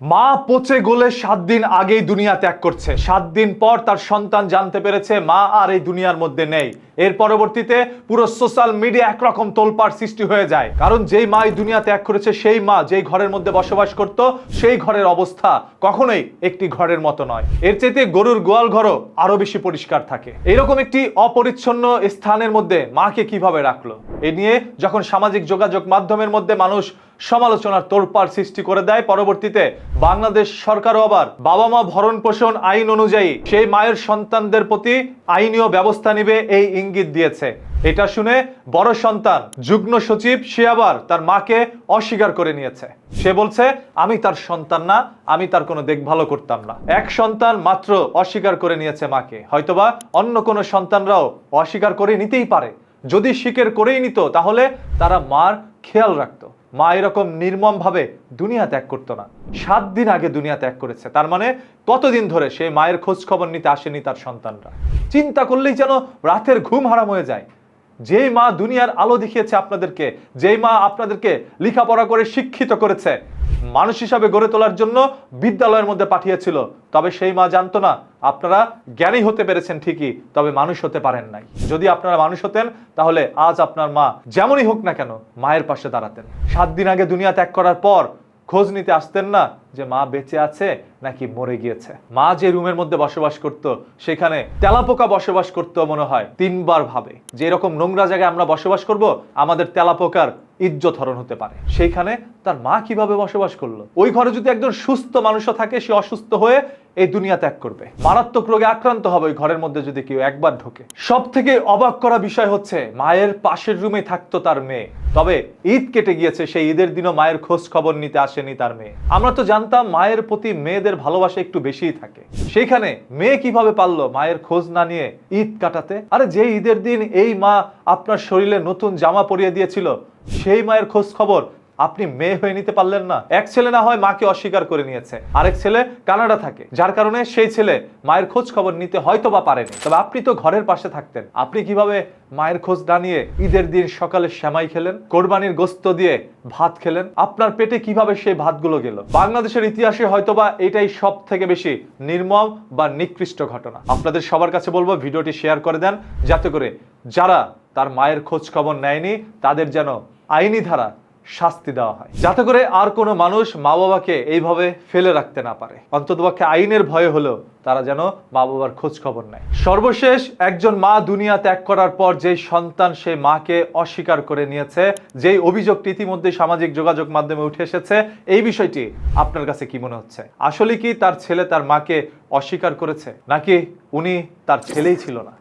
মা পচে গলে 7 দিন আগেই দুনিয়া ত্যাগ করছে। 7 দিন পর তার সন্তান জানতে পেরেছে মা আর এই দুনিয়ার মধ্যে নেই। এর পরবর্তীতে পুরো সোশ্যাল মিডিয়া একরকম তোলপাড় সৃষ্টি হয়ে যায়, কারণ যেই মা এই দুনিয়া ত্যাগ করেছে সেই মা যেই ঘরের মধ্যে বসবাস করত সেই ঘরের অবস্থা কখনোই একটি ঘরের মতো নয়। এর চাইতে গরুর গোয়াল ঘরও আরো বেশি পরিষ্কার থাকে। এরকম একটি অপরিচ্ছন্ন স্থানের মধ্যে মাকে কিভাবে রাখলো, এ নিয়ে যখন সামাজিক যোগাযোগ মাধ্যমের মধ্যে মানুষ সমালোচনার তোলপাড় সৃষ্টি করে দেয়, পরবর্তীতে বাংলাদেশ সরকারও আবার বাবা মা ভরণ পোষণ আইন অনুযায়ী সেই মায়ের সন্তানদের প্রতি আইনীয় ব্যবস্থা নেবে এই ইঙ্গিত দিয়েছে। এটা শুনে বড় সন্তান যুগ্ম সচিব সে আবার তার মাকে অস্বীকার করে নিয়েছে। সে বলছে আমি তার সন্তান না, আমি তার কোনো দেখভালও করতাম না। এক সন্তান মাত্র অস্বীকার করে নিয়েছে মাকে, হয়তোবা অন্য কোনো সন্তানরাও অস্বীকার করে নিতেই পারে। যদি স্বীকার করেই নিত তাহলে তারা মার খেয়াল রাখতো। মা এরকম নির্মম ভাবে দুনিয়া ত্যাগ করতো না। 7 দিন আগে দুনিয়া ত্যাগ করেছে, তার মানে কতদিন ধরে সেই মায়ের খোঁজ খবর নিতে আসেনি তার সন্তানরা। চিন্তা করলেই যেন রাতের ঘুম হারাম হয়ে যায়। যেই মা দুনিয়ার আলো দেখিয়েছে আপনাদেরকে, যেই মা আপনাদেরকে লেখাপড়া করে শিক্ষিত করেছে, মানুষ হিসাবে গড়ে তোলার জন্য বিদ্যালয়ের মধ্যে পাঠিয়েছিল, তবে সেই মা জানতো না আপনারা জ্ঞানী হতে পেরেছেন ঠিকই, তবে মানুষ হতে পারেন নাই। যদি আপনারা মানুষ হতেন তাহলে আজ আপনার মা যেমনই হোক না কেন মায়ের পাশে দাঁড়াতেন। 7 দিন আগে দুনিয়া ত্যাগ করার পর খোঁজ নিতে আসতেন না যে মা বেঁচে আছে নাকি মরে গিয়েছে। মা যে রুমের মধ্যে বসবাস করত সেখানে তেলাপোকা বসবাস করত মনে হয় 3 বার ভাবে যে এরকম নোংরা জায়গায় আমরা বসবাস করব, আমাদের তেলাপোকার ইজ্জত হরণ হতে পারে। সেইখানে তার মা কিভাবে বসবাস করলো? ওই ঘরে যদি একজন সুস্থ মানুষও থাকে, সে অসুস্থ হয়ে এই দুনিয়া ত্যাগ করবে, মারাত্মক রোগে আক্রান্ত হবে ওই ঘরের মধ্যে যদি কেউ একবার ঢোকে। সব থেকে অবাক করা বিষয় হচ্ছে মায়ের পাশের রুমে থাকতো তার মেয়ে, তবে ঈদ কেটে গিয়েছে, সেই ঈদের দিনও মায়ের খোঁজ খবর নিতে আসেনি তার মেয়ে। আমরা তো জানতাম মায়ের প্রতি মেয়েদের ভালোবাসা একটু বেশিই থাকে, সেইখানে মেয়ে কিভাবে পারলো মায়ের খোঁজ না নিয়ে ঈদ কাটাতে? আরে যে ঈদের দিন এই মা আপনার শরীরে নতুন জামা পরিয়ে দিয়েছিল, সেই মায়ের খোঁজ খবর আপনি মেয়ে হয়ে নিতে পারলেন না। এক ছেলে না হয় মাকে অস্বীকার করে নিয়েছে, আরেক ছেলে কানাডা থাকে, যার কারণে সেই ছেলে মায়ের খোঁজ খবর নিতে হয়তো বা পারেনি, তবে আপনি তো ঘরের পাশে থাকতেন। আপনি কিভাবে মায়ের খোঁজ না নিয়ে ঈদের দিন সকালে সেমাই খেলেন, কোরবানির গোস্ত দিয়ে ভাত খেলেন? আপনার পেটে কিভাবে সেই ভাতগুলো গেল? বাংলাদেশের ইতিহাসে হয়তোবা এটাই সব থেকে বেশি নির্মম বা নিকৃষ্ট ঘটনা। আপনাদের সবার কাছে বলবো ভিডিওটি শেয়ার করে দেন, যাতে করে যারা তার মায়ের খোঁজ খবর নেয়নি তাদের যেন আইনি ধারা শাস্তি দেওয়া হয়, যাতে করে আর কোনো মানুষ মা বাবাকে এইভাবে ফেলে রাখতে না পারে। অন্ততপক্ষে আইনের ভয়ে হলেও তারা যেন মা বাবার খোঁজ খবর নেয়। সর্বশেষ একজন মা দুনিয়া ত্যাগ করার পর যেই সন্তান সেই মাকে অস্বীকার করে নিয়েছে, যেই অভিযোগটি ইতিমধ্যে সামাজিক যোগাযোগ মাধ্যমে উঠে এসেছে, এই বিষয়টি আপনার কাছে কি মনে হচ্ছে? আসলে কি তার ছেলে তার মাকে অস্বীকার করেছে, নাকি উনি তার ছেলেই ছিল না?